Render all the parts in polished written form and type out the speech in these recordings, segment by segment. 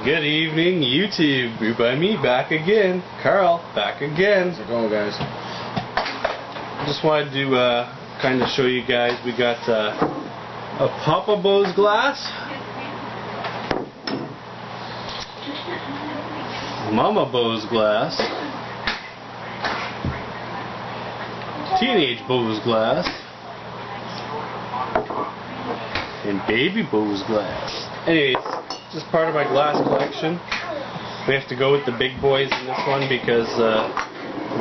Good evening, YouTube. You're by me, back again. Carl, back again. How's it going, guys? Just wanted to kind of show you guys. We got a Papa Bose glass, Mama Bose glass, Teenage Bose glass, and Baby Bose glass. Anyways, just part of my glass collection. We have to go with the big boys in this one because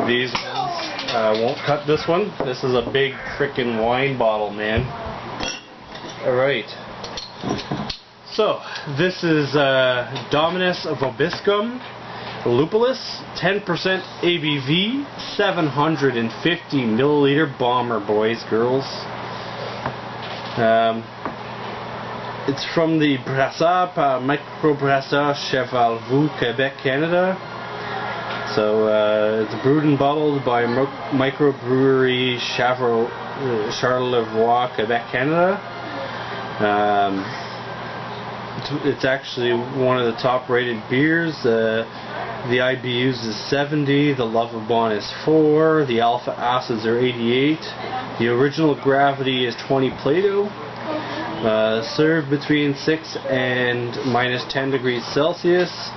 these ones won't cut this one. This is a big frickin' wine bottle, man. Alright. So, this is Dominus Vobiscum Lupulus, 10% ABV, 750 milliliter bomber, boys, girls. It's from the Brasserie par Microbrasserie Cheval-Vaux, Quebec, Canada. So it's brewed and bottled by microbrewery Charlevoix, Quebec, Canada. It's actually one of the top-rated beers. The IBUs is 70, the Lovibond is 4, the alpha acids are 88, the original gravity is 20 Plato. Served between 6 and minus 10 degrees Celsius.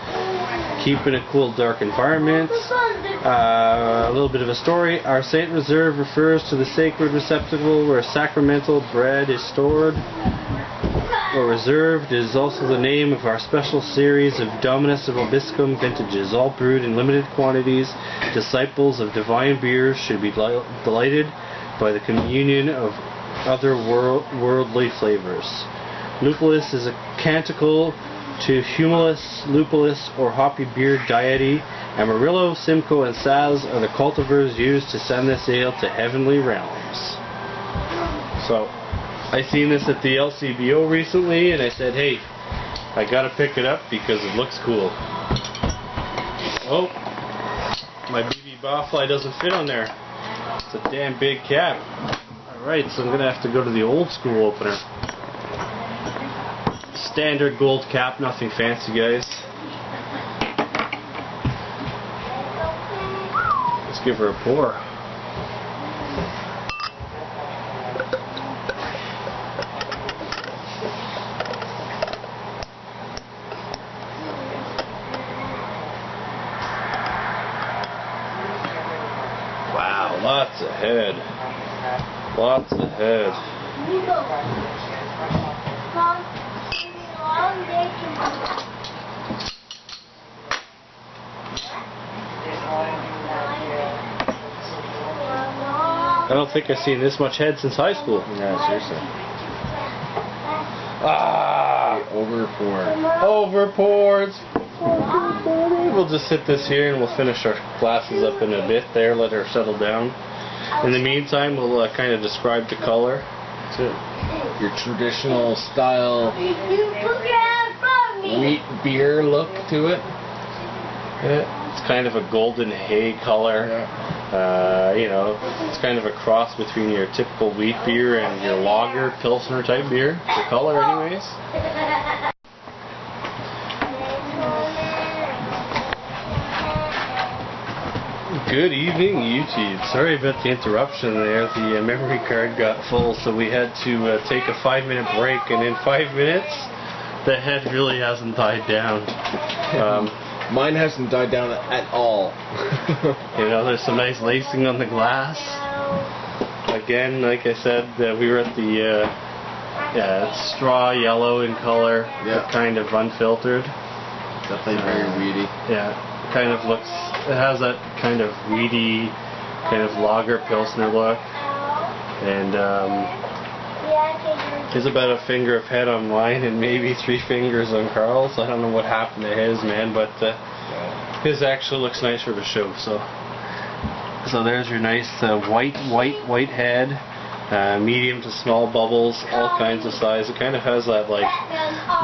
Keep in a cool, dark environment. A little bit of a story. Our Saint Reserve refers to the sacred receptacle where sacramental bread is stored or reserved. It is also the name of our special series of Dominus Vobiscum vintages, all brewed in limited quantities. Disciples of divine beers should be delighted by the communion of other worldly flavors. Lupulus is a canticle to Humulus, Lupulus, or hoppy beer deity. Amarillo, Simcoe, and Saz are the cultivars used to send this ale to heavenly realms. So, I seen this at the LCBO recently, and I said, hey, I gotta pick it up because it looks cool. Oh, my BB Barfly doesn't fit on there. It's a damn big cap. Alright, so I'm going to have to go to the old school opener. Standard gold cap, nothing fancy, guys. Let's give her a pour. Wow, lots of head. Lots ahead. I don't think I've seen this much head since high school. Yeah, seriously. Ah! Overpoured. We'll just sit this here and we'll finish our glasses up in a bit there, let her settle down. In the meantime, we'll kind of describe the color. That's it. Your traditional style wheat beer look to it. Yeah, it's kind of a golden hay color. Yeah. You know, it's kind of a cross between your typical wheat beer and your lager, Pilsner type beer. The color, anyways. Good evening, YouTube. Sorry about the interruption there. The memory card got full, so we had to take a 5-minute break, and in 5 minutes, the head really hasn't died down. Mine hasn't died down at all. You know, there's some nice lacing on the glass. Again, like I said, we were at the it's straw yellow in color, but kind of unfiltered. Definitely very weedy. Yeah. Kind of looks, it has that kind of weedy, kind of lager Pilsner look, and there's about a finger of head on mine and maybe 3 fingers on Carl's. I don't know what happened to his, man, but his actually looks nicer to show. So there's your nice white head, medium to small bubbles, all kinds of size. It kind of has that like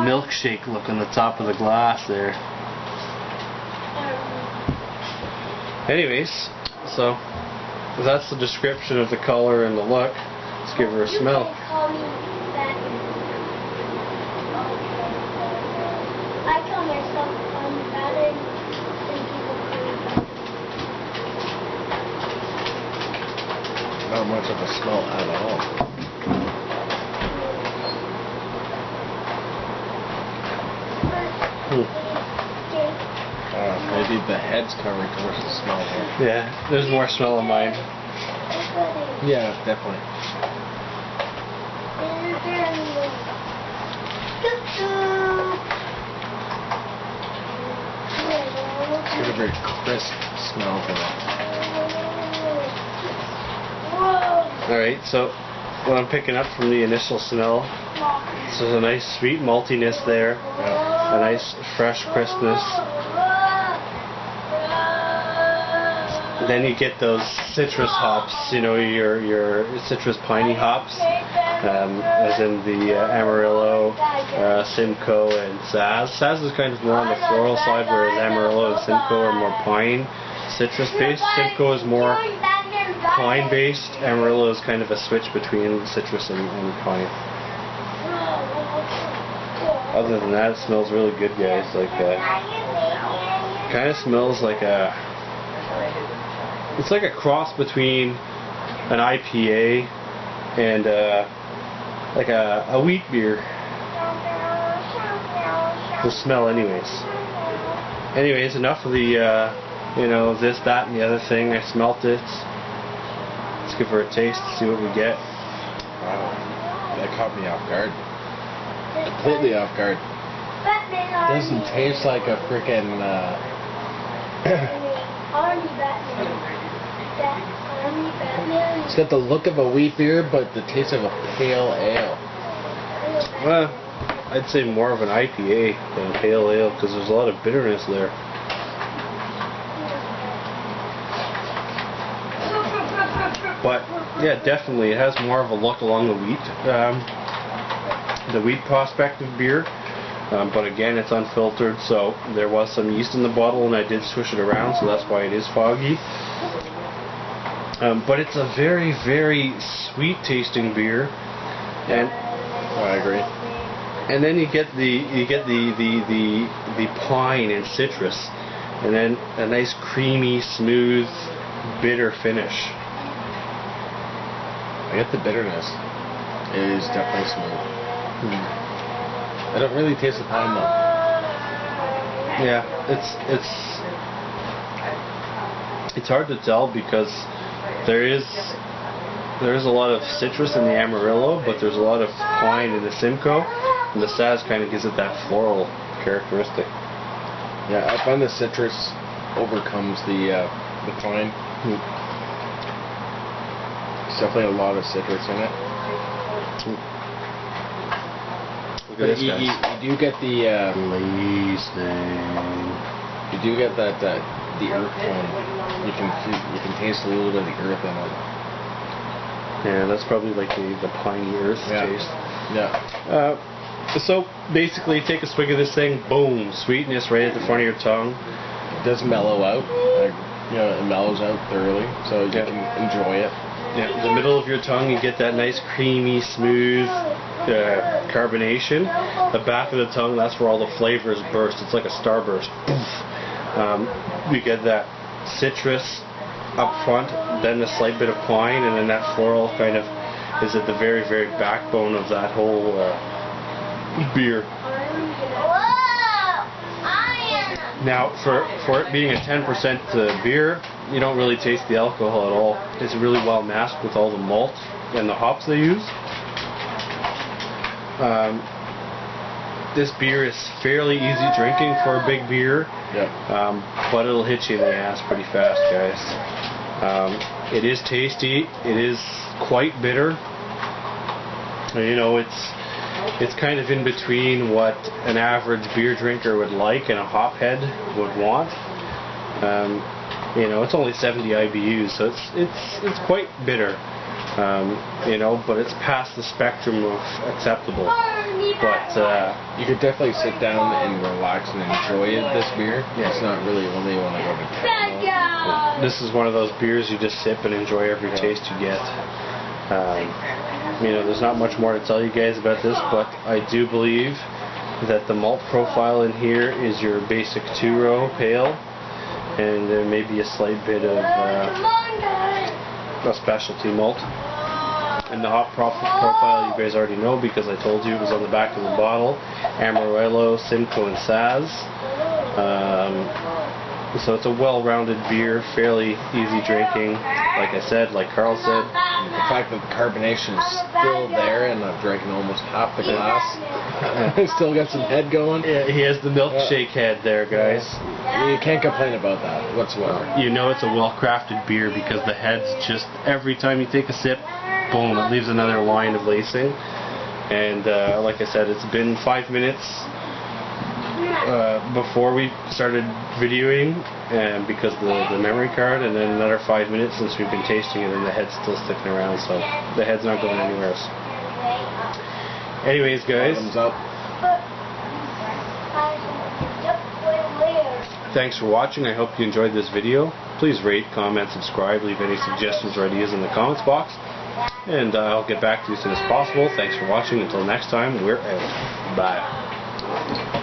milkshake look on the top of the glass there. Anyways, so that's the description of the color and the look. Let's give her a smell. I tell myself I'm better than people believe. Not much of a smell at all. Maybe the head's covering too much of the smell here. Yeah, there's more smell in mine. Yeah, definitely. It's got a very crisp smell to it. Alright, so what I'm picking up from the initial smell, so there's a nice sweet maltiness there, a nice fresh crispness. Then you get those citrus hops, you know, your citrus piney hops, as in the Amarillo, Simcoe, and Saz. Saz is kind of more on the floral side, whereas Amarillo and Simcoe are more pine citrus based. Simcoe is more pine based. Amarillo is kind of a switch between citrus and pine. Other than that, it smells really good, guys. Like, kind of smells like it's like a cross between an IPA and like a wheat beer. The smell, anyways, enough of the you know, this, that, and the other thing. I smelt it. Let's give her a taste, see what we get. Wow, that caught me off guard. Completely off guard. Doesn't taste like a frickin' it's got the look of a wheat beer, but the taste of a pale ale. Well, I'd say more of an IPA than a pale ale, because there's a lot of bitterness there. But yeah, definitely it has more of a look along the wheat prospect of beer. But again, it's unfiltered, so there was some yeast in the bottle, and I did swish it around, so that's why it is foggy. But it's a very, very sweet tasting beer, and I agree. And then you get the pine and citrus, and then a nice creamy, smooth, bitter finish. I get the bitterness. It is definitely smooth. I don't really taste the pine though. Yeah, it's hard to tell because there is a lot of citrus in the Amarillo, but there's a lot of pine in the Simcoe, and the Saz kind of gives it that floral characteristic. Yeah, I find the citrus overcomes the pine. There's definitely a lot of citrus in it. But you do get the you do get that the earth tone. You can taste a little bit of the earth in it. Yeah, that's probably like the piney earth taste. Yeah. So basically, take a swig of this thing. Boom, sweetness right at the front of your tongue. It does mellow out. You know, it mellows out thoroughly, so you can enjoy it. Yeah, in the middle of your tongue, you get that nice creamy, smooth carbonation. The back of the tongue, that's where all the flavors burst. It's like a starburst. You get that citrus up front, then a slight bit of pine, and then that floral kind of is at the very, very backbone of that whole beer. Now, for it being a 10% beer, you don't really taste the alcohol at all. It's really well masked with all the malt and the hops they use. This beer is fairly easy drinking for a big beer, but it'll hit you in the ass pretty fast, guys. It is tasty. It is quite bitter. You know, it's kind of in between what an average beer drinker would like and a hophead would want. You know, it's only 70 IBUs, so it's quite bitter. You know, but it's past the spectrum of acceptable. But you could definitely sit down and relax and enjoy this beer. Yeah. It's not really one that you want to go to town on. This is one of those beers you just sip and enjoy every taste you get. You know, there's not much more to tell you guys about this, but I do believe that the malt profile in here is your basic 2-row pale, and there may be a slight bit of a specialty malt. And the hop profile you guys already know because I told you it was on the back of the bottle. Amarillo, Simcoe, and Saz. So it's a well-rounded beer, fairly easy drinking. Like I said, like Carl said. The fact that the carbonation is still there and I've drinking almost half the glass. I still got some head going. Yeah, he has the milkshake head there, guys. You can't complain about that whatsoever. You know it's a well-crafted beer because the head's just, every time you take a sip, boom, it leaves another line of lacing. And like I said, it's been 5 minutes before we started videoing, and because the memory card, and then another 5 minutes since we've been tasting it, and the head's still sticking around, so the head's not going anywhere else. Anyways, guys, Thumbs up. thanks for watching. I hope you enjoyed this video. Please rate, comment, subscribe, leave any suggestions or ideas in the comments box, and I'll get back to you as soon as possible. Thanks for watching. Until next time, we're out. Bye.